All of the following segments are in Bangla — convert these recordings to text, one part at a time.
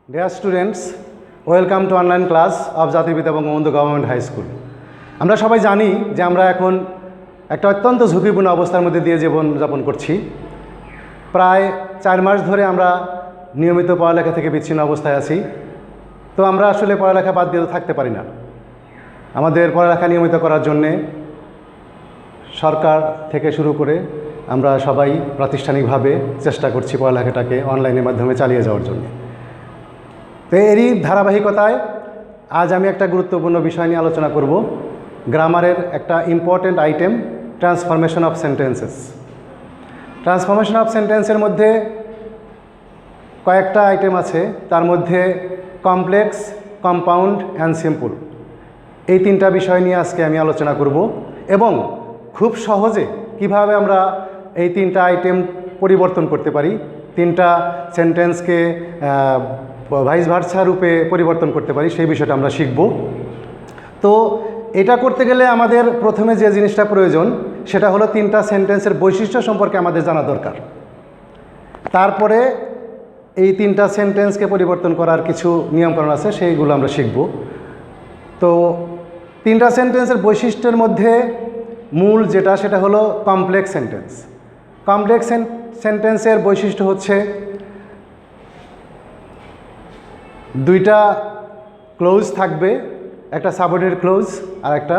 Dear students, welcome to online class of Jatipita Bangabandhu Government High School. আমরা সবাই জানি যে আমরা এখন একটা অত্যন্ত ঝুঁকিপূর্ণ অবস্থার মধ্যে দিয়ে জীবনযাপন করছি। প্রায় 4 মাস ধরে আমরা নিয়মিত পড়ালেখা থেকে বিচ্ছিন্ন অবস্থায় আছি। তো আমরা আসলে পড়ালেখা বাদ দিয়ে থাকতে পারি না। আমাদের পড়ালেখা নিয়মিত করার জন্যে সরকার থেকে শুরু করে আমরা সবাই প্রাতিষ্ঠানিকভাবে চেষ্টা করছি পড়ালেখাটাকে অনলাইনের মাধ্যমে চালিয়ে যাওয়ার জন্য। তো এরই ধারাবাহিকতায় আজ আমি একটা গুরুত্বপূর্ণ বিষয় নিয়ে আলোচনা করব। গ্রামারের একটা important item, transformation of sentences. Transformation of সেন্টেন্সের মধ্যে কয়েকটা আইটেম আছে, তার মধ্যে কমপ্লেক্স, কম্পাউন্ড অ্যান্ড সিম্পল, এই তিনটা বিষয় নিয়ে আজকে আমি আলোচনা করব এবং খুব সহজে কিভাবে আমরা এই তিনটা আইটেম পরিবর্তন করতে পারি, তিনটা সেন্টেন্সকে ভাইস ভার্সা রূপে পরিবর্তন করতে পারি, সেই বিষয়টা আমরা শিখব। তো এটা করতে গেলে আমাদের প্রথমে যে জিনিসটা প্রয়োজন সেটা হলো তিনটা সেন্টেন্সের বৈশিষ্ট্য সম্পর্কে আমাদের জানা দরকার। তারপরে এই তিনটা সেন্টেন্সকে পরিবর্তন করার কিছু নিয়মকানুন আছে, সেইগুলো আমরা শিখব। তো তিনটা সেন্টেন্সের বৈশিষ্ট্যের মধ্যে মূল যেটা সেটা হলো কমপ্লেক্স সেন্টেন্স। কমপ্লেক্স সেন্টেন্সের বৈশিষ্ট্য হচ্ছে দুইটা ক্লোজ থাকবে, একটা সাবঅর্ডিনেট ক্লোজ আর একটা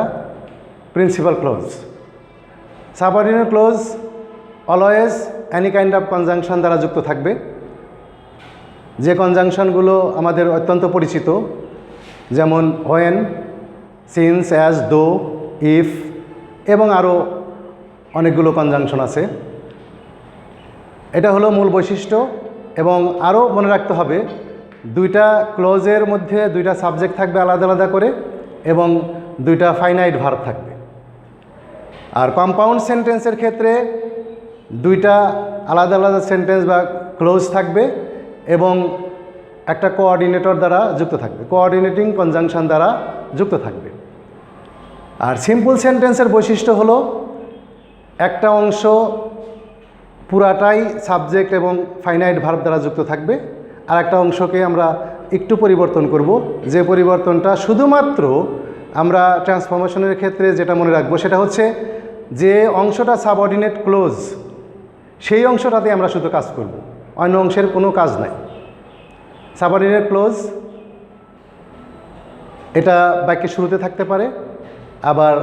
principal clause. Subordinate clause always any kind of conjunction দ্বারা যুক্ত থাকবে, যে কনজাংশনগুলো আমাদের অত্যন্ত পরিচিত, যেমন হোয়েন, সিন্স, অ্যাজ, দো, ইফ এবং আরও অনেকগুলো কনজাংশন আছে। এটা হলো মূল বৈশিষ্ট্য। এবং আরও মনে রাখতে হবে দুইটা ক্লোজের মধ্যে দুইটা সাবজেক্ট থাকবে আলাদা আলাদা করে এবং দুইটা ফাইনাইট ভার্ব থাকবে। আর কম্পাউন্ড সেন্টেন্সের ক্ষেত্রে দুইটা আলাদা আলাদা সেন্টেন্স বা ক্লোজ থাকবে এবং একটা কোঅর্ডিনেটর দ্বারা যুক্ত থাকবে, কোঅর্ডিনেটিং কনজাংশন দ্বারা যুক্ত থাকবে। আর সিম্পল সেন্টেন্সের বৈশিষ্ট্য হলো একটা অংশ পুরাটাই সাবজেক্ট এবং ফাইনাইট ভার্ব দ্বারা যুক্ত থাকবে, আর একটা অংশকে আমরা একটু পরিবর্তন করব, যে পরিবর্তনটা শুধুমাত্র আমরা ট্রান্সফরমেশনের ক্ষেত্রে যেটা মনে রাখবো সেটা হচ্ছে যে অংশটা সাবঅর্ডিনেট ক্লোজ সেই অংশটাতে আমরা শুধু কাজ করব, অন্য অংশের কোনো কাজ নাই। সাবঅর্ডিনেট ক্লোজ এটা বাক্যের শুরুতে থাকতে পারে, আবার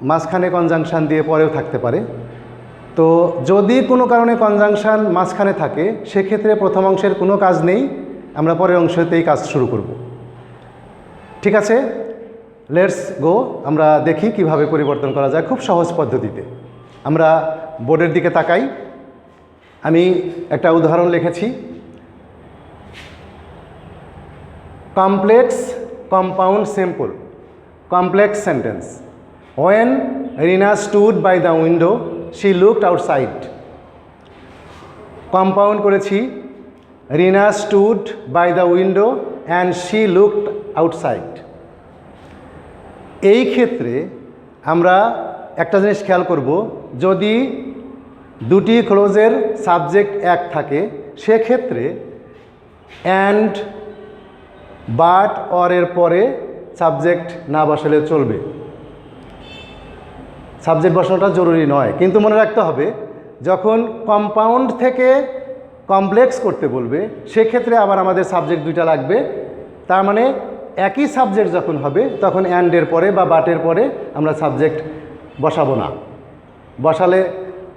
মাঝখানে কনজাংশন দিয়ে পরেও থাকতে পারে। তো যদি কোনো কারণে কনজাংশন মাঝখানে থাকে সেক্ষেত্রে প্রথম অংশের কোনো কাজ নেই, আমরা পরের অংশতেই কাজ শুরু করব। ঠিক আছে, লেটস গো। আমরা দেখি কিভাবে পরিবর্তন করা যায় খুব সহজ পদ্ধতিতে। আমরা বোর্ডের দিকে তাকাই। আমি একটা উদাহরণ লিখেছি, complex, compound, simple. Complex sentence, when Rina stood by the window she looked outside. Compound করেছি, Rina stood by the window and she looked outside. এই ক্ষেত্রে আমরা একটা জিনিস খেয়াল করব, যদি দুটি ক্লোজের সাবজেক্ট এক থাকে সেক্ষেত্রে অ্যান্ড, বাট, অর এর পরে সাবজেক্ট না বসালে চলবে। সাবজেক্ট বসানোটা জরুরি নয়, কিন্তু মনে রাখতে হবে যখন কম্পাউন্ড থেকে কমপ্লেক্স করতে বলবে সেক্ষেত্রে আবার আমাদের সাবজেক্ট দুইটা লাগবে। তার মানে একই সাবজেক্ট যখন হবে তখন অ্যান্ডের পরে বা বাটের পরে আমরা সাবজেক্ট বসাবো না। বসালে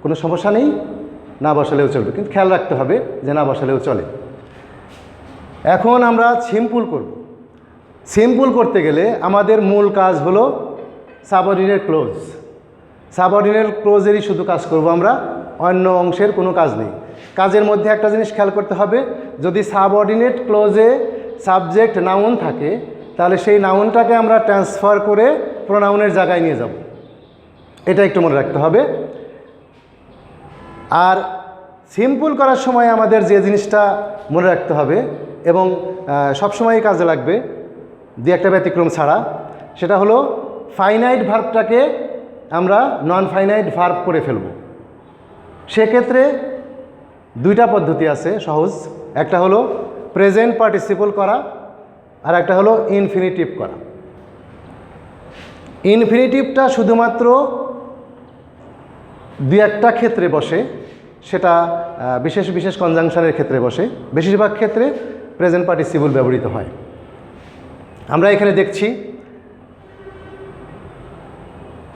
কোনো সমস্যা নেই, না বসালেও চলবে, কিন্তু খেয়াল রাখতে হবে যে না বসালেও চলে। এখন আমরা সিম্পল করব। সিম্পল করতে গেলে আমাদের মূল কাজ হলো সাবঅর্ডিনেট ক্লোজ। সাবঅর্ডিনেট ক্লোজেরই শুধু কাজ করব আমরা, অন্য অংশের কোনো কাজ নেই। কাজের মধ্যে একটা জিনিস খেয়াল করতে হবে, যদি সাবঅর্ডিনেট ক্লোজে সাবজেক্ট নাউন থাকে তাহলে সেই নাউনটাকে আমরা ট্রান্সফার করে প্রোনাউনের জায়গায় নিয়ে যাব, এটা একটু মনে রাখতে হবে। আর সিম্পল করার সময় আমাদের যে জিনিসটা মনে রাখতে হবে এবং সবসময়ই কাজে লাগবে দিয়ে একটা ব্যতিক্রম ছাড়া, সেটা হলো ফাইনাইট ভার্বটাকে আমরা নন ফাইনাইট ভার্ব করে ফেলব। সেক্ষেত্রে দুইটা পদ্ধতি আছে সহজ। একটা হলো প্রেজেন্ট পার্টিসিপল করা, আর একটা হলো ইনফিনিটিভ করা। ইনফিনিটিভটা শুধুমাত্র দু একটা ক্ষেত্রে বসে, সেটা বিশেষ বিশেষ কনজাংশনের ক্ষেত্রে বসে, বেশিরভাগ ক্ষেত্রে প্রেজেন্ট পার্টিসিপল ব্যবহৃত হয়। আমরা এখানে দেখছি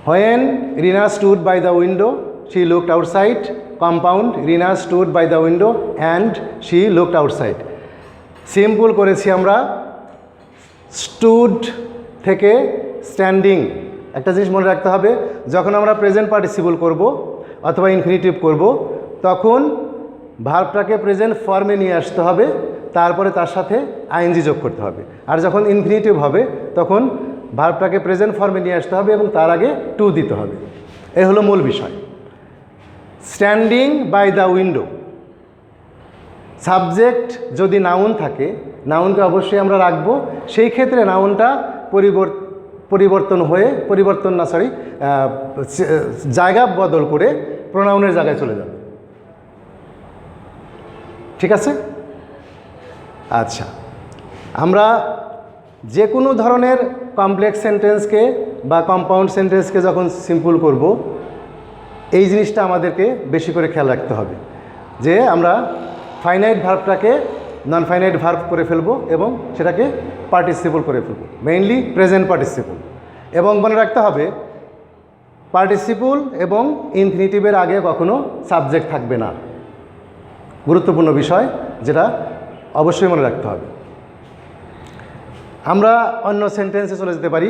when Rina stood by the window she looked outside, compound Rina stood by the window and she looked outside। Simple করেছি আমরা স্টুড থেকে স্ট্যান্ডিং। একটা জিনিস মনে রাখতে হবে, যখন আমরা প্রেজেন্ট পার্টিসিপল করব অথবা ইনফিনিটিভ করব তখন ভার্বটাকে প্রেজেন্ট ফর্মে নিয়ে আসতে হবে, তারপরে তার সাথে আইএনজি যোগ করতে হবে। আর যখন ইনফিনিটিভ হবে তখন ভার্বটাকে প্রেজেন্ট ফর্মে নিয়ে আসতে হবে এবং তার আগে টু দিতে হবে। এই হলো মূল বিষয়। Standing by the window, subject যদি নাউন থাকে, নাউনকে অবশ্যই আমরা রাখবো, সেই ক্ষেত্রে নাউনটা জায়গা বদল করে প্রোনাউনের জায়গায় চলে যাবে। ঠিক আছে? আচ্ছা, আমরা যে কোনো ধরনের কমপ্লেক্স সেন্টেন্সকে বা কম্পাউন্ড সেন্টেন্সকে যখন সিম্পল করব, এই জিনিসটা আমাদেরকে বেশি করে খেয়াল রাখতে হবে যে আমরা ফাইনাইট ভার্বটাকে নন ফাইনাইট ভার্ব করে ফেলবো এবং সেটাকে পার্টিসিপল করে ফেলবো, মেইনলি প্রেজেন্ট পার্টিসিপল। এবং মনে রাখতে হবে পার্টিসিপল এবং ইনফিনিটিভের আগে কখনো সাবজেক্ট থাকবে না। গুরুত্বপূর্ণ বিষয়, যেটা অবশ্যই মনে রাখতে হবে। আমরা অন্য সেন্টেন্সে চলে যেতে পারি।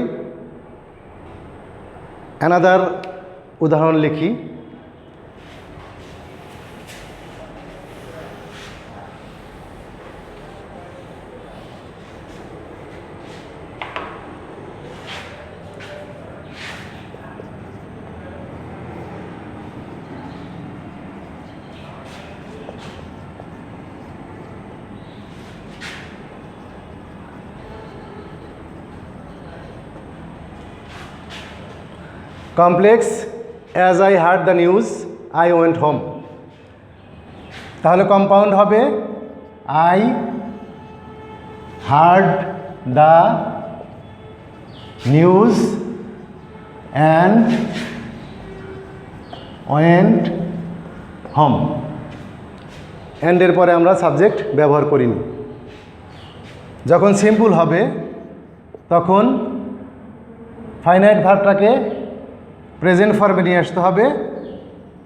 অ্যানাদার উদাহরণ লিখি। Complex as I heard the news I went home. তাহলে কম্পাউন্ড হবে I heard the news and went home. অ্যান্ডের পরে আমরা সাবজেক্ট ব্যবহার করিনি। যখন সিম্পল হবে তখন ফাইনাইট ভার্বটাকে প্রেজেন্ট ফর্মে নিয়ে আসতে হবে,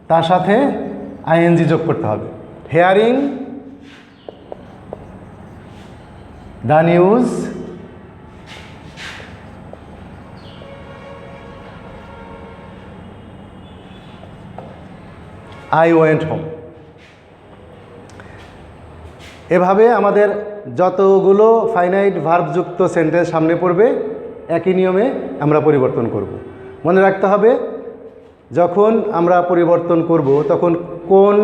তার সাথে আইএনজি যোগ করতে হবে। Hearing the news I went home. এভাবে আমাদের যতগুলো ফাইনাইট ভার্বযুক্ত সেন্টেন্স সামনে পড়বে একই নিয়মে আমরা পরিবর্তন করব। মনে রাখতে হবে যখন আমরা পরিবর্তন করব তখন কোন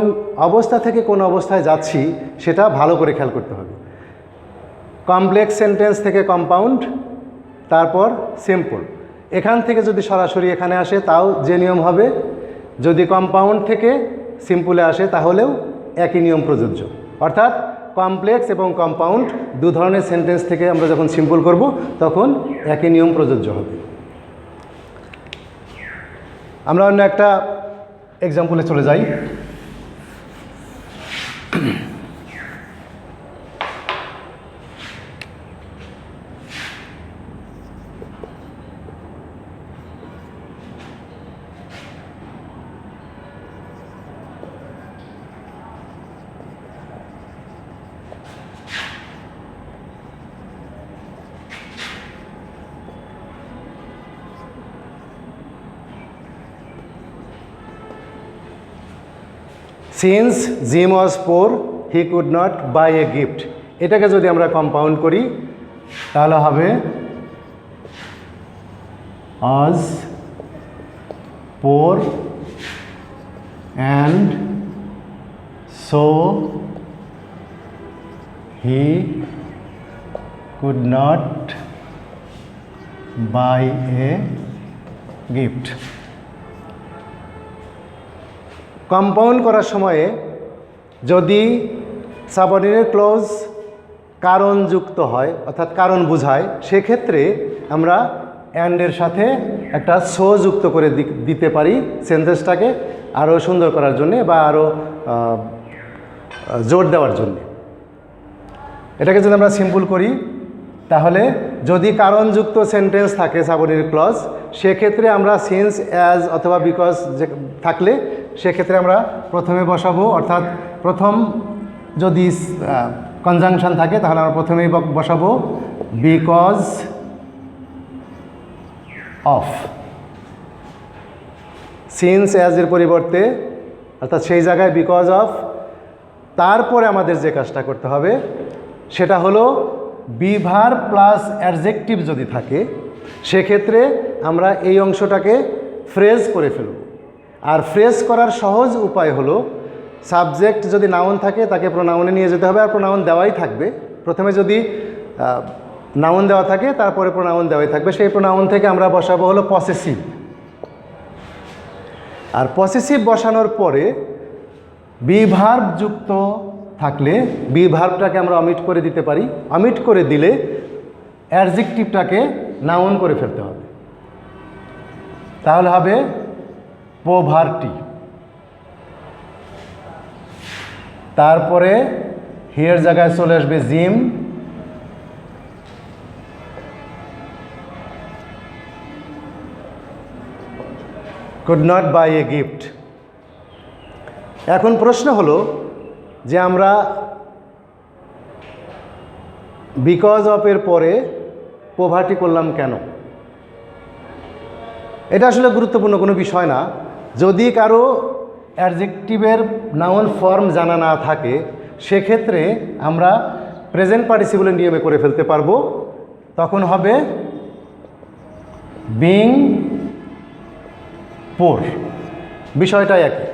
অবস্থা থেকে কোন অবস্থায় যাচ্ছি সেটা ভালো করে খেয়াল করতে হবে। কমপ্লেক্স সেন্টেন্স থেকে কম্পাউন্ড, তারপর সিম্পল। এখান থেকে যদি সরাসরি এখানে আসে তাও যে নিয়ম হবে, যদি কম্পাউন্ড থেকে সিম্পলে আসে তাহলেও একই নিয়ম প্রযোজ্য। অর্থাৎ কমপ্লেক্স এবং কম্পাউন্ড দু ধরনের সেন্টেন্স থেকে আমরা যখন সিম্পল করব তখন একই নিয়ম প্রযোজ্য হবে। আমরা অন্য একটা এক্সাম্পলে চলে যাই। Since Jim was poor he could not buy a gift. এটাকে যদি আমরা কম্পাউন্ড করি তাহলে হবে was poor and so he could not buy a gift. Compound করার সময়ে যদি সাবঅর্ডিনেট ক্লজ কারণযুক্ত হয় অর্থাৎ কারণ বোঝায়, সেক্ষেত্রে আমরা অ্যান্ডের সাথে একটা সো যুক্ত করে দিতে পারি সেন্টেন্সটাকে আরও সুন্দর করার জন্যে বা আরও জোর দেওয়ার জন্যে। এটাকে যদি আমরা সিম্পল করি তাহলে যদি কারণযুক্ত সেন্টেন্স থাকে সাবঅর্ডিনেট ক্লজ, সেক্ষেত্রে আমরা সিন্স, অ্যাজ অথবা বিকজ যে থাকলে সেক্ষেত্রে আমরা প্রথমে বসাবো, অর্থাৎ প্রথম যদি কনজাংশন থাকে তাহলে আমরা প্রথমেই বসাবো বিকজ অফ। সিন্স অ্যাজের পরিবর্তে অর্থাৎ সেই জায়গায় বিকজ অফ, তারপরে আমাদের যে কাজটা করতে হবে সেটা হলো বি ভার্ব প্লাস অ্যাডজেক্টিভ যদি থাকে সেক্ষেত্রে আমরা এই অংশটাকে ফ্রেজ করে ফেলব। আর ফ্রেজ করার সহজ উপায় হলো সাবজেক্ট যদি নাউন থাকে তাকে প্রোনাউনে নিয়ে যেতে হবে, আর প্রোনাউন দেওয়াই থাকবে। প্রথমে যদি নাউন দেওয়া থাকে তারপরে প্রোনাউন দেওয়াই থাকবে, সেই প্রোনাউন থেকে আমরা বসাবো হলো পসেসিভ। আর পসেসিভ বসানোর পরে বি ভার্ব যুক্ত থাকলে বি ভার্বটাকে আমরা অমিট করে দিতে পারি। অমিট করে দিলে অ্যাডজেক্টিভটাকে নাউন করে ফেলতে হবে, তাহলে হবে পোভার্টি। তারপরে হিয়ার জায়গায় চলে আসবে Jim, could not buy a gift. এখন প্রশ্ন হলো যে আমরা বিকজ অফ এর পরে পোভার্টি করলাম কেন? এটা আসলে গুরুত্বপূর্ণ কোনো বিষয় না। যদি কারো অ্যাডজেক্টিভের নাউন ফর্ম জানা না থাকে সেক্ষেত্রে আমরা প্রেজেন্ট পার্টিসিপলের নিয়মে করে ফেলতে পারবো। তখন হবে বিং পোর, বিষয়টাই একই,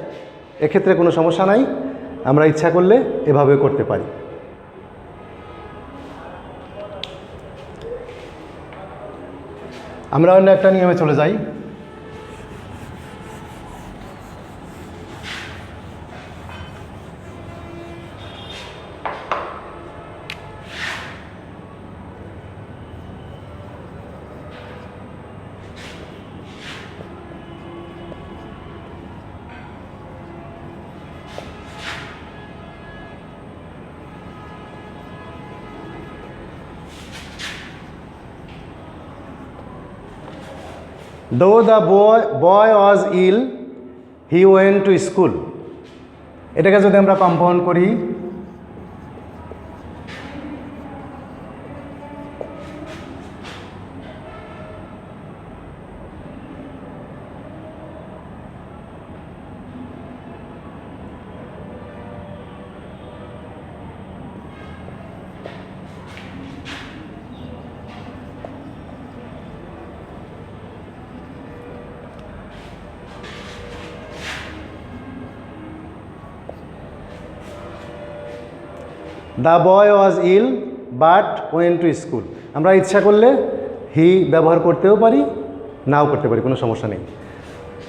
এক্ষেত্রে কোনো সমস্যা নাই। আমরা ইচ্ছা করলে এভাবে করতে পারি। আমরা অন্য একটা নিয়মে চলে যাই। Though the boy was ill, he went to school. এটাকে যদি আমরা কম্পাউন্ড করি the boy was ill but went to school. আমরা ইচ্ছা করলে হি ব্যবহার করতেও পারি, নাও করতে পারি, কোনো সমস্যা নেই।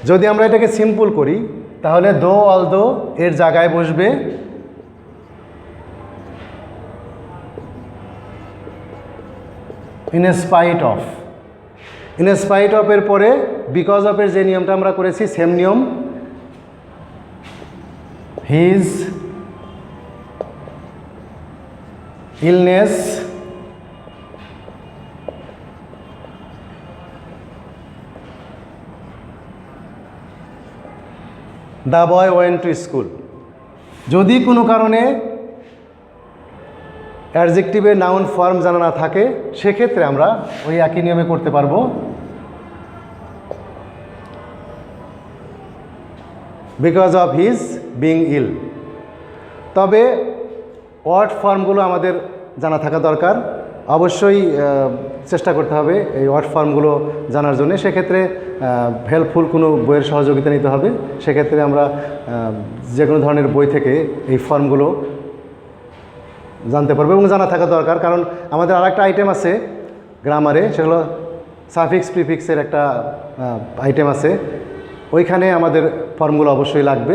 যদি আমরা এটাকে সিম্পল করি তাহলে দো অলদো এর জায়গায় বসবে in spite of. In spite of এর পরে বিকজ অফ এর যে নিয়মটা আমরা করেছি সেম নিয়ম, his illness the boy went to school। যদি কোনো কারণে অ্যাডজেক্টিভের নাউন ফর্ম জানা না থাকে সেক্ষেত্রে আমরা ওই একই নিয়মে করতে পারবো। Because of his being ill. তবে ওয়ার্ড ফর্মগুলো আমাদের জানা থাকা দরকার, অবশ্যই চেষ্টা করতে হবে এই ওয়ার্ড ফর্মগুলো জানার জন্য। সেক্ষেত্রে হেল্পফুল কোনো বইয়ের সহযোগিতা নিতে হবে। সেক্ষেত্রে আমরা যে কোনো ধরনের বই থেকে এই ফর্মগুলো জানতে পারবো এবং জানা থাকা দরকার। কারণ আমাদের আরেকটা আইটেম আছে গ্রামারে, সেগুলো সাফিক্স প্রিফিক্সের একটা আইটেম আছে, ওইখানে আমাদের ফর্মগুলো অবশ্যই লাগবে।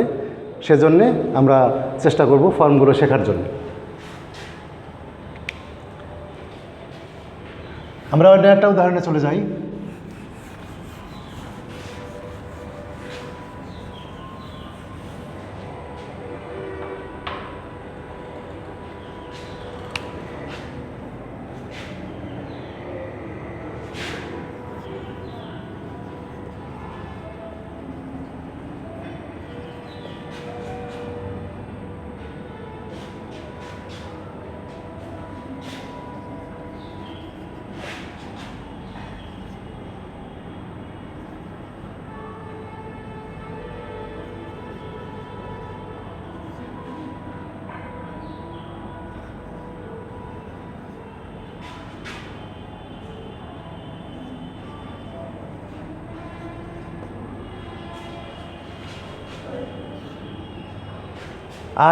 সেজন্যে আমরা চেষ্টা করব ফর্মগুলো শেখার জন্য। আমরা অন্য একটা উদাহরণে চলে যাই।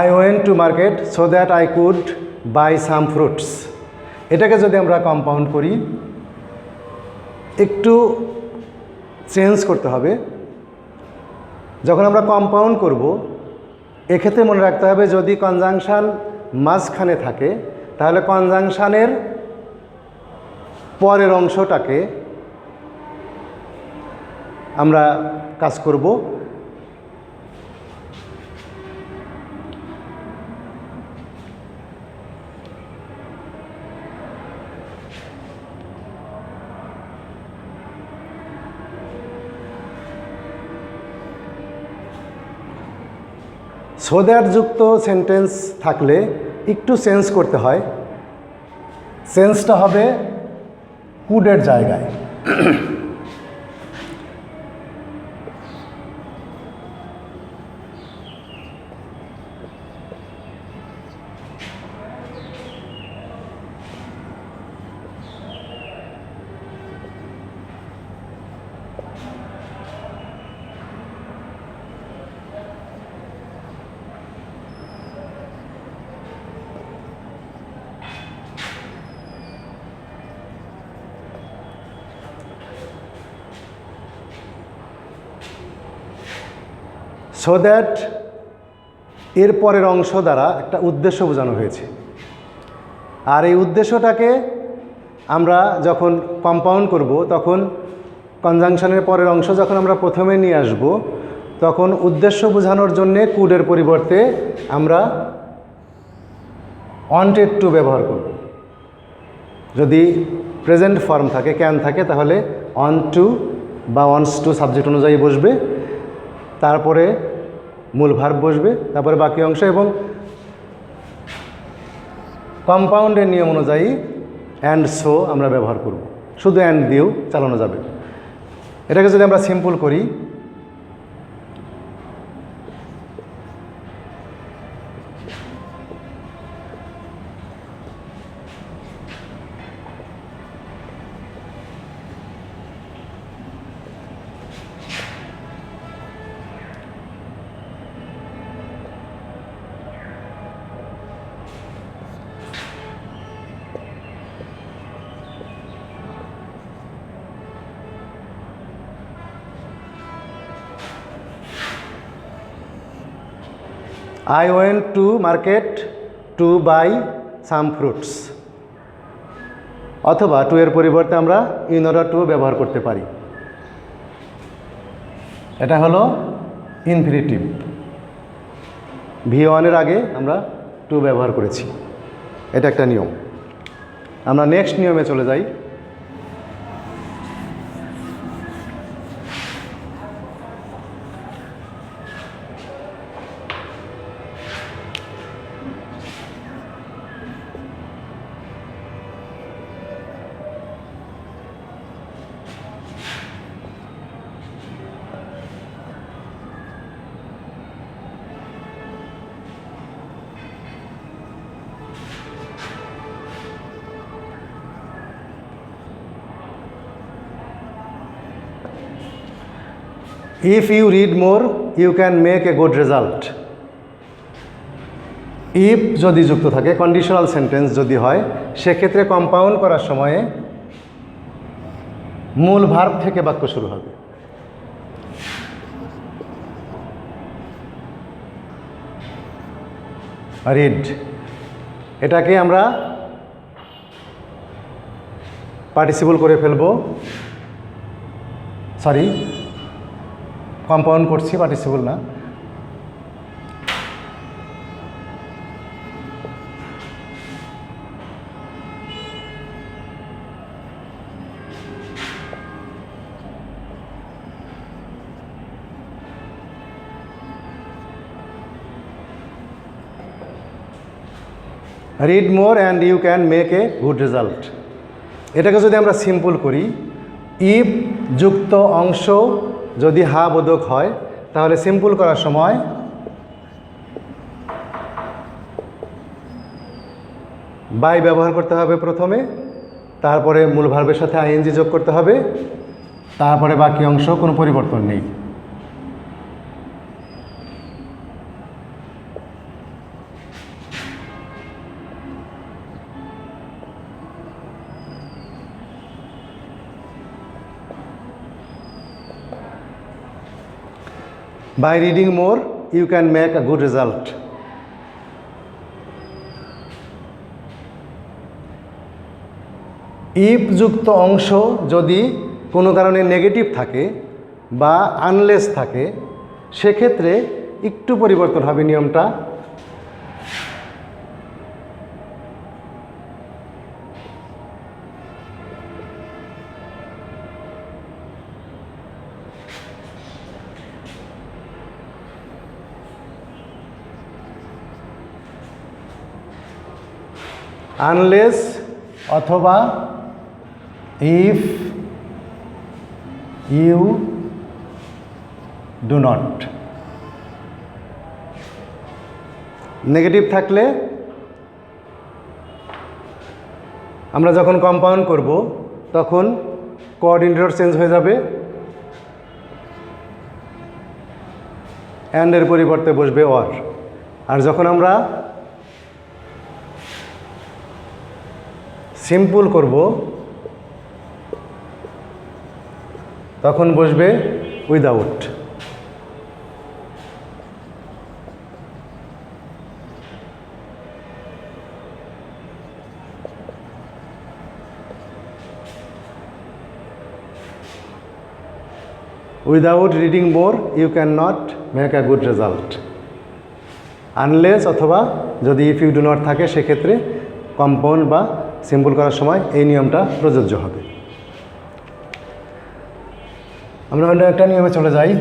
I went to market so that I could buy some fruits. এটাকে যদি আমরা কম্পাউন্ড করি, একটু চেঞ্জ করতে হবে। যখন আমরা কম্পাউন্ড করব, এক্ষেত্রে মনে রাখতে হবে যদি কনজাংশন মাঝখানে থাকে তাহলে কনজাংশনের পরের অংশটাকে আমরা কাজ করব সো দ্যাট যুক্ত সেন্টেন্স থাকলে একটু চেঞ্জ করতে হয়। চেঞ্জটা হবে কুডের জায়গায়। সো দ্যাট এর পরের অংশ দ্বারা একটা উদ্দেশ্য বোঝানো হয়েছে, আর এই উদ্দেশ্যটাকে আমরা যখন কম্পাউন্ড করব তখন কনজাংশনের পরের অংশ যখন আমরা প্রথমে নিয়ে আসব তখন উদ্দেশ্য বোঝানোর জন্যে কুডের পরিবর্তে আমরা ওয়ান্টেড টু ব্যবহার করব। যদি প্রেজেন্ট ফর্ম থাকে, ক্যান থাকে, তাহলে অন টু বা ওয়ান্টস টু সাবজেক্ট অনুযায়ী বসবে, তারপরে মূল ভার্ব বসবে, তারপরে বাকি অংশ, এবং কম্পাউন্ডের নিয়ম অনুযায়ী অ্যান্ড সো আমরা ব্যবহার করব। শুধু অ্যান্ড দিয়েও চালানো যাবে। এটাকে যদি আমরা সিম্পল করি, I went to market to buy some fruits, অথবা টু এর পরিবর্তে আমরা ইন অর্ডার টু ব্যবহার করতে পারি। এটা হলো ইনফিনিটিভ। V1 এর আগে আমরা টু ব্যবহার করেছি, এটা একটা নিয়ম। আমরা নেক্সট নিয়মে চলে যাই। If you read more, you can make a good result. If যদি যুক্ত থাকে, কন্ডিশনাল সেন্টেন্স যদি হয়, সেক্ষেত্রে কম্পাউন্ড করার সময়ে মূল ভার্ব থেকে বাক্য শুরু হবে। রিড, এটাকে আমরা পার্টিসিপল করে ফেলবো, সরি কম্পাউন্ড করছি, পার্টিসিপল না। Read more and you can make a good result. এটাকে যদি আমরা সিম্পল করি, ইফ যুক্ত অংশ যদি হা বোধক হয় তাহলে সিম্পল করার সময় বাই ব্যবহার করতে হবে প্রথমে, তারপরে মূল ভার্বের সাথে আইএনজি যোগ করতে হবে, তারপরে বাকি অংশ কোনো পরিবর্তন নেই। By reading more, you can make a good result. If যুক্ত অংশ যদি কোনো কারণে নেগেটিভ থাকে বা আনলেস থাকে সেক্ষেত্রে একটু পরিবর্তন হবে নিয়মটা। আনলেস অথবা if you do not. Negative থাকলে আমরা যখন কম্পাউন্ড করব তখন কোঅর্ডিনেটর চেঞ্জ হয়ে যাবে, অ্যান্ডের পরিবর্তে বসবে অর। আর যখন আমরা সিম্পল করব তখন বসবে without. Without reading more you can not make a good result. Unless অথবা যদি ইফ ইউ ডু নট থাকে সেক্ষেত্রে কম্পাউন্ড বা সিম্পল করার সময় এই নিয়মটা প্রযোজ্য হবে। আমরা অন্য একটা নিয়মে চলে যাই।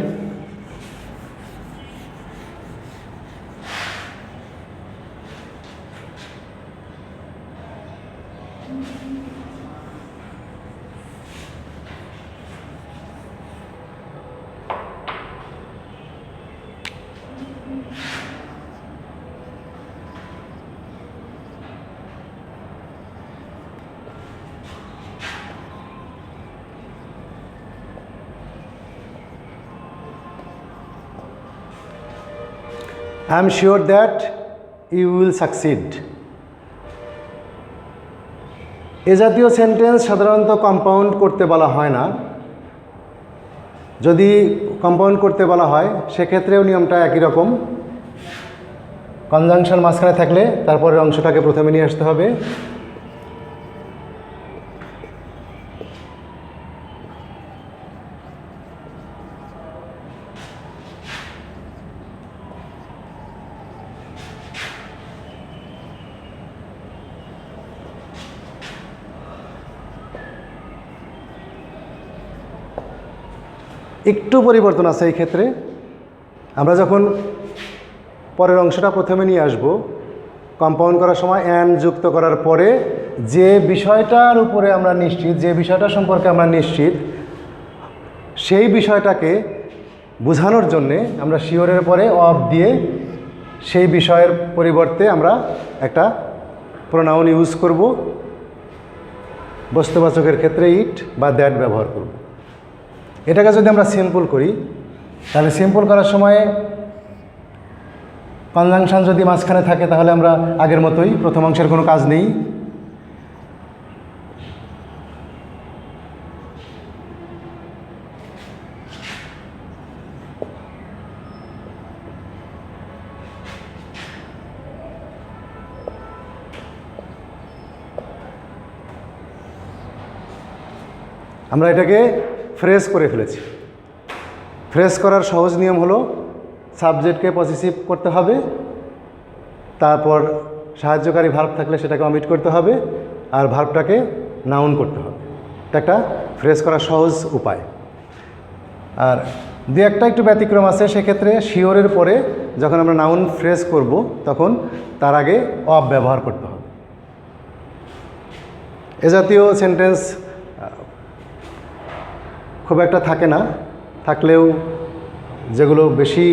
I am sure that you will succeed. এ জাতীয় সেন্টেন্স সাধারণত কম্পাউন্ড করতে বলা হয় না। যদি কম্পাউন্ড করতে বলা হয় সেক্ষেত্রেও নিয়মটা একই রকম। কনজাংশন মাঝখানে থাকলে তারপরের অংশটাকে প্রথমে নিয়ে আসতে হবে। একটু পরিবর্তন আছে এই ক্ষেত্রে। আমরা যখন পরের অংশটা প্রথমে নিয়ে আসব, কম্পাউন্ড করার সময় অ্যান্ড যুক্ত করার পরে যে বিষয়টার উপরে আমরা নিশ্চিত, যে বিষয়টা সম্পর্কে আমরা নিশ্চিত, সেই বিষয়টাকে বোঝানোর জন্যে আমরা শিওরের পরে অফ দিয়ে সেই বিষয়ের পরিবর্তে আমরা একটা প্রোনাউন ইউজ করব। বস্তুবাচকের ক্ষেত্রে ইট বা দ্যাট ব্যবহার করব। এটাকে যদি আমরা সিম্পল করি তাহলে সিম্পল করার সময় কনজাংশন যদি মাঝখানে থাকে তাহলে আমরা আগের মতোই, প্রথম অংশের কোনো কাজ নেই। আমরা এটাকে ফ্রেজ করে ফেলেছি। ফ্রেজ করার সহজ নিয়ম হলো সাবজেক্টকে পজিটিভ করতে হবে, তারপর সাহায্যকারী ভার্ব থাকলে সেটাকে অমিট করতে হবে, আর ভার্বটাকে নাউন করতে হবে। এটা একটা ফ্রেজ করার সহজ উপায়। আর দু একটা একটু ব্যতিক্রম আছে, সেক্ষেত্রে শিওরের পরে যখন আমরা নাউন ফ্রেজ করব তখন তার আগে অফ ব্যবহার করতে হবে। এ জাতীয় সেন্টেন্স খুব একটা থাকে না, থাকলেও যেগুলো বেশি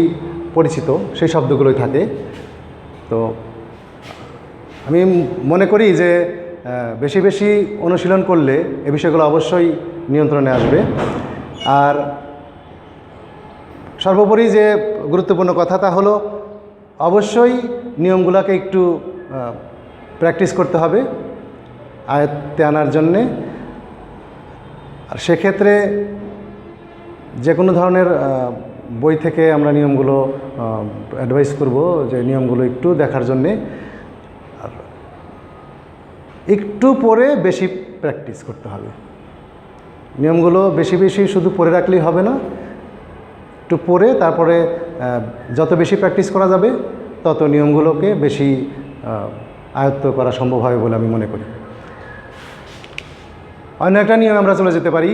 পরিচিত সেই শব্দগুলোই থাকে। তো আমি মনে করি যে বেশি বেশি অনুশীলন করলে এ বিষয়গুলো অবশ্যই নিয়ন্ত্রণে আসবে। আর সর্বোপরি যে গুরুত্বপূর্ণ কথা তা হলো অবশ্যই নিয়মগুলোকে একটু প্র্যাকটিস করতে হবে আয়ত্তে আনার জন্যে। আর সেক্ষেত্রে যে কোনো ধরনের বই থেকে আমরা নিয়মগুলো অ্যাডভাইস করব যে নিয়মগুলো একটু দেখার জন্যে, আর একটু পরে বেশি প্র্যাকটিস করতে হবে। নিয়মগুলো বেশি বেশি শুধু পড়ে রাখলেই হবে না, একটু পড়ে তারপরে যত বেশি প্র্যাকটিস করা যাবে তত নিয়মগুলোকে বেশি আয়ত্ত করা সম্ভব হবে বলে আমি মনে করি। অন্য একটা নিয়ম আমরা চলে যেতে পারি।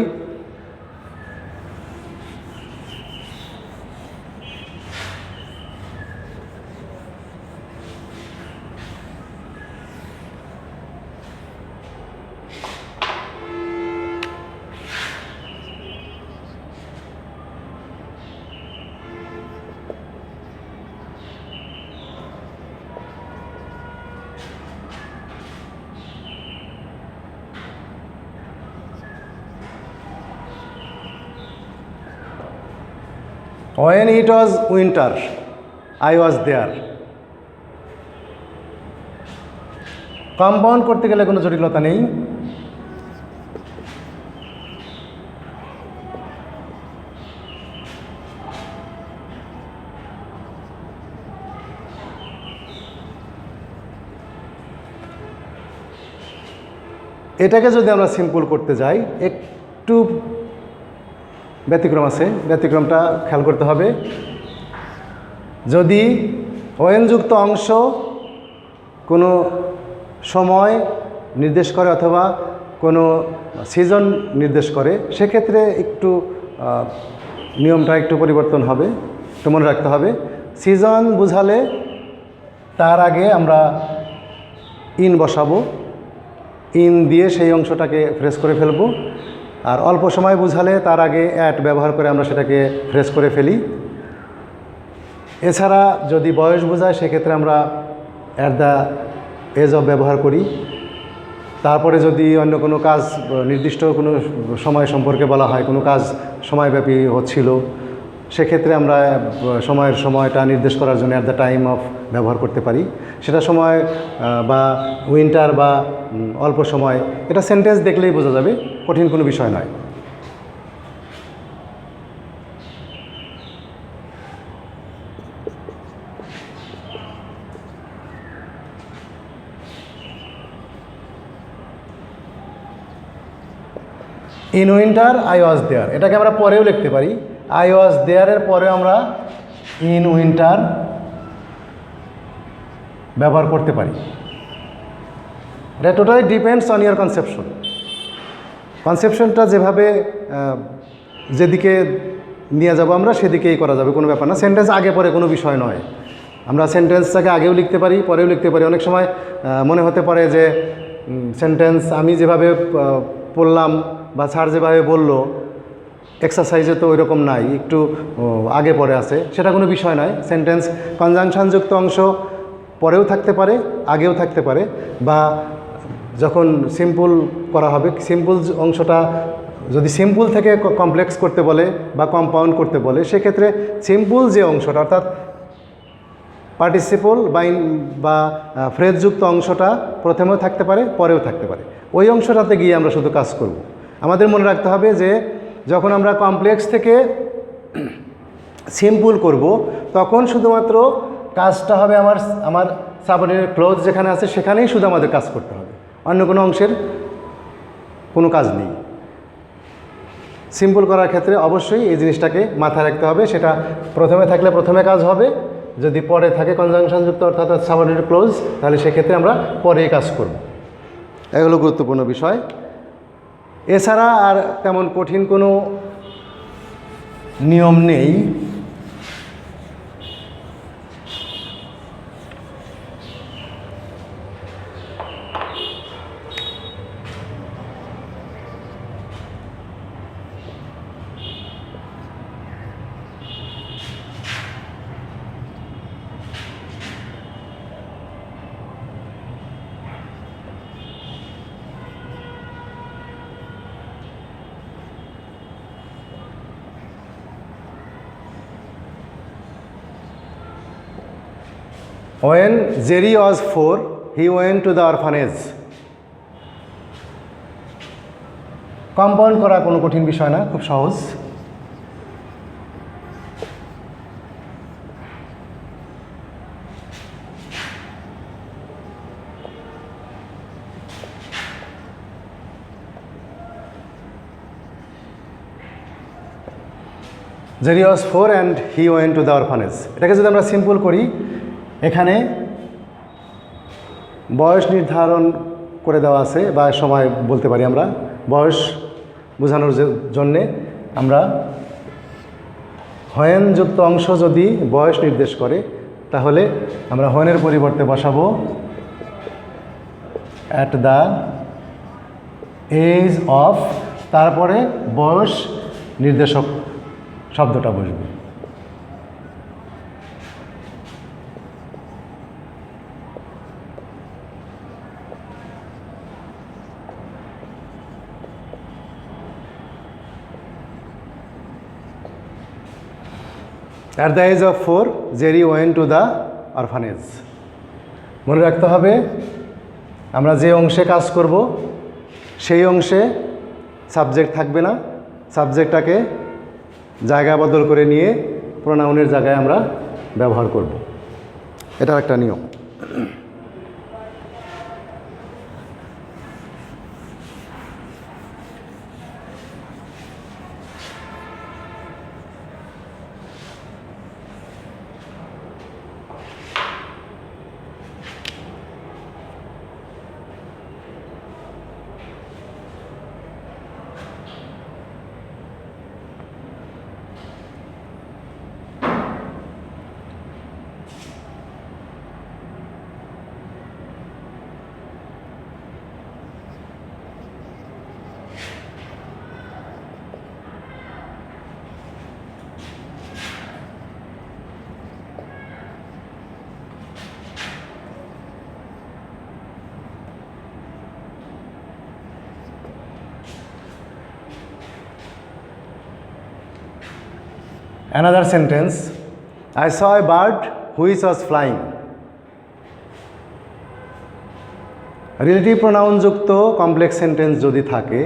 When it was winter, I was there. Compound করতে গেলে কোনো জটিলতা নেই। এটাকে যদি আমরা সিম্পল করতে যাই, একটু ব্যতিক্রম আছে, ব্যতিক্রমটা খেয়াল করতে হবে। যদি ওয়েনযুক্ত অংশ কোনো সময় নির্দেশ করে অথবা কোনো সিজন নির্দেশ করে, সেক্ষেত্রে একটু নিয়মটা একটু পরিবর্তন হবে, একটু মনে রাখতে হবে। সিজন বুঝালে তার আগে আমরা ইন বসাবো, ইন দিয়ে সেই অংশটাকে ফ্রেজ করে ফেলবো। আর অল্প সময় বুঝালে তার আগে অ্যাট ব্যবহার করে আমরা সেটাকে ফ্রেজ করে ফেলি। এছাড়া যদি বয়স বোঝায় সেক্ষেত্রে আমরা অ্যাট দ্য এজ অফ ব্যবহার করি। তারপরে যদি অন্য কোনো কাজ নির্দিষ্ট কোনো সময় সম্পর্কে বলা হয়, কোনো কাজ সময়ব্যাপী হচ্ছিল, সেক্ষেত্রে আমরা সময়ের সময়টা নির্দেশ করার জন্য অ্যাট দ্য টাইম অফ ব্যবহার করতে পারি। সেটা সময় বা উইন্টার বা অল্প সময়, এটা সেন্টেন্স দেখলেই বোঝা যাবে, কঠিন কোনো বিষয় নয়। ইন উইন্টার আই ওয়াজ দেয়ার, এটাকে আমরা পরেও লিখতে পারি। আই ওয়াজ দেয়ারের পরেও আমরা ইন উইন্টার ব্যবহার করতে পারি। এটা totally depends on your conception. কনসেপশনটা যেভাবে যেদিকে নিয়ে যাব আমরা সেদিকেই করা যাবে, কোনো ব্যাপার না। সেন্টেন্স আগে পরে কোনো বিষয় নয়। আমরা সেন্টেন্সটাকে আগেও লিখতে পারি, পরেও লিখতে পারি। অনেক সময় মনে হতে পারে যে সেন্টেন্স আমি যেভাবে পড়লাম বা স্যার যেভাবে বললো এক্সারসাইজে তো ওই রকম নাই, একটু আগে পরে আছে, সেটা কোনো বিষয় নয়। সেন্টেন্স কনজাংশনযুক্ত অংশ পরেও থাকতে পারে, আগেও থাকতে পারে, বা যখন সিম্পল করা হবে, সিম্পল অংশটা যদি সিম্পল থেকে কমপ্লেক্স করতে বলে বা কম্পাউন্ড করতে বলে, সেক্ষেত্রে সিম্পল যে অংশটা অর্থাৎ পার্টিসিপল বা ফ্রেজযুক্ত অংশটা প্রথমেও থাকতে পারে, পরেও থাকতে পারে। ওই অংশটাতে গিয়ে আমরা শুধু কাজ করব। আমাদের মনে রাখতে হবে যে যখন আমরা কমপ্লেক্স থেকে সিম্পল করব, তখন শুধুমাত্র কাজটা হবে আমার সাবঅর্ডিনেট ক্লজ যেখানে আছে সেখানেই শুধু আমাদের কাজ করতে হবে, অন্য কোনো অংশের কোনো কাজ নেই। সিম্পল করার ক্ষেত্রে অবশ্যই এই জিনিসটাকে মাথায় রাখতে হবে। সেটা প্রথমে থাকলে প্রথমে কাজ হবে, যদি পরে থাকে কনজাংশনযুক্ত অর্থাৎ সাবঅর্ডিনেট ক্লোজ, তাহলে সেক্ষেত্রে আমরা পরেই কাজ করব। এগুলো গুরুত্বপূর্ণ বিষয়। এছাড়া আর তেমন কঠিন কোনো নিয়ম নেই। When Jerry was 4, he went to the orphanage. Compound করা কোনো কঠিন বিষয় না, খুব সহজ। Jerry was 4 and he went to the orphanage. এটাকে যদি আমরা সিম্পল করি, এখানে বয়স নির্ধারণ করে দেওয়া আছে, বা সময় বলতে পারি আমরা, বয়স বোঝানোর জন্যে আমরা হোয়েন যুক্ত অংশ যদি বয়স নির্দেশ করে, তাহলে আমরা হোয়েনের পরিবর্তে বসাবো অ্যাট দ্য এজ অফ, তারপরে বয়স নির্দেশক শব্দটা বসবে। At the age of 4, Jerry went to the orphanage. মনে রাখতে হবে, আমরা যে অংশে কাজ করব সেই অংশে সাবজেক্ট থাকবে না, সাবজেক্টটাকে জায়গা বদল করে নিয়ে প্রোনাউনের জায়গায় আমরা ব্যবহার করব। এটা একটা নিয়ম। Another sentence, I saw a bird which was flying. Relative pronoun যুক্ত কমপ্লেক্স সেন্টেন্স যদি থাকে,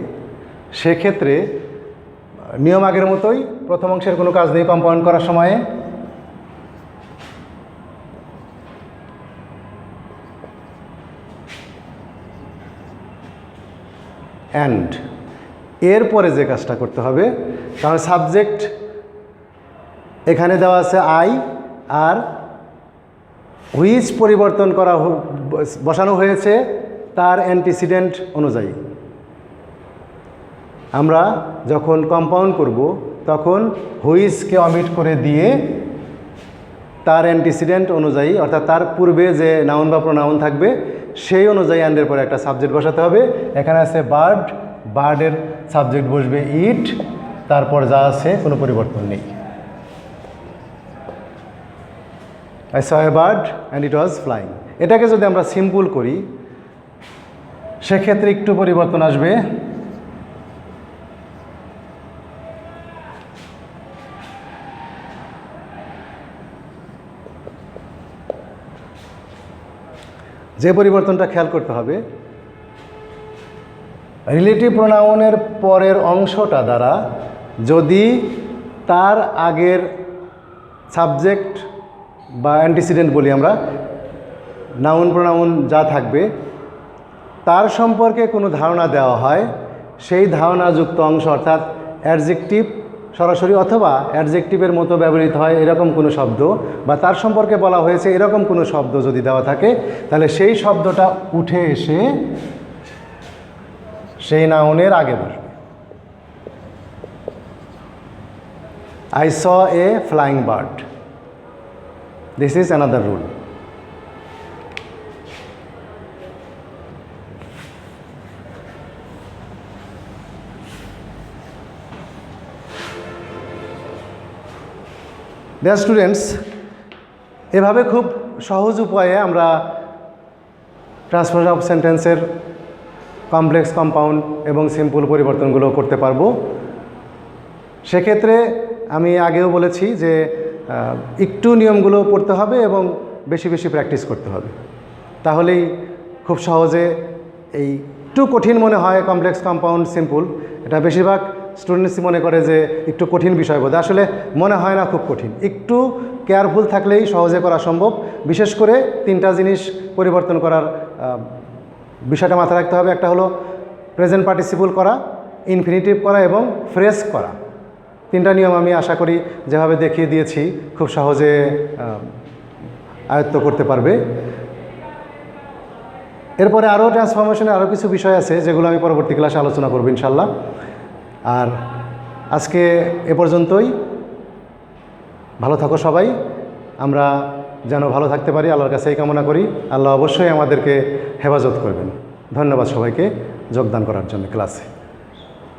সেক্ষেত্রে নিয়ম আগের মতোই, প্রথম অংশের কোনো কাজ নেই কম্পাউন্ড করার সময়ে। অ্যান্ড এরপরে যে কাজটা করতে হবে, কারণ সাবজেক্ট এখানে দেওয়া আছে আই, আর হুইচ পরিবর্তন করা বসানো হয়েছে তার অ্যান্টিসিডেন্ট অনুযায়ী। আমরা যখন কম্পাউন্ড করব তখন হুইচকে অমিট করে দিয়ে তার অ্যান্টিসিডেন্ট অনুযায়ী, অর্থাৎ তার পূর্বে যে নাউন বা প্রোনাউন থাকবে সেই অনুযায়ী অ্যান্ডের পরে একটা সাবজেক্ট বসাতে হবে। এখানে আছে বার্ড, বার্ডের সাবজেক্ট বসবে ইট, তারপর যা আছে কোনো পরিবর্তন নেই। I saw a bird and it was flying. এটাকে যদি আমরা সিম্পল করি, সেক্ষেত্রে একটু পরিবর্তন আসবে। যে পরিবর্তনটা খেয়াল করতে হবে, রিলেটিভ প্রোনাউনের পরের অংশটা দ্বারা যদি তার আগের সাবজেক্ট বা অ্যান্টিসিডেন্ট বলি আমরা, নাউন প্রোনাউন যা থাকবে তার সম্পর্কে কোনো ধারণা দেওয়া হয়, সেই ধারণাযুক্ত অংশ অর্থাৎ অ্যাডজেক্টিভ সরাসরি অথবা অ্যাডজেক্টিভের মতো ব্যবহৃত হয় এরকম কোনো শব্দ বা তার সম্পর্কে বলা হয়েছে এরকম কোনো শব্দ যদি দেওয়া থাকে, তাহলে সেই শব্দটা উঠে এসে সেই নাউনের আগে বসবে। I saw a flying bird. This is another rule. Dear students, এভাবে খুব সহজ উপায়ে আমরা ট্রান্সফরমেশন অফ সেন্টেন্সের কমপ্লেক্স, কম্পাউন্ড এবং সিম্পল পরিবর্তনগুলো করতে পারবো। সেক্ষেত্রে আমি আগেও বলেছি যে একটু নিয়মগুলো পড়তে হবে এবং বেশি বেশি প্র্যাকটিস করতে হবে, তাহলেই খুব সহজে এই একটু কঠিন মনে হয় কমপ্লেক্স, কম্পাউন্ড, সিম্পল, এটা বেশিরভাগ স্টুডেন্টসই মনে করে যে একটু কঠিন বিষয় বোধ, আসলে মনে হয় না খুব কঠিন। একটু কেয়ারফুল থাকলেই সহজে করা সম্ভব। বিশেষ করে তিনটা জিনিস পরিবর্তন করার বিষয়টা মাথায় রাখতে হবে। একটা হলো প্রেজেন্ট পার্টিসিপল করা, ইনফিনিটিভ করা এবং ফ্রেজ করা। তিনটা নিয়ম আমি আশা করি যেভাবে দেখিয়ে দিয়েছি খুব সহজে আয়ত্ত করতে পারবে। এরপরে আরও ট্রান্সফরমেশনের আরও কিছু বিষয় আছে যেগুলো আমি পরবর্তী ক্লাসে আলোচনা করব ইনশাল্লাহ। আর আজকে এ পর্যন্তই। ভালো থাকো সবাই, আমরা যেন ভালো থাকতে পারি আল্লাহর কাছে এই কামনা করি। আল্লাহ অবশ্যই আমাদেরকে হেফাজত করবেন। ধন্যবাদ সবাইকে যোগদান করার জন্য ক্লাসে।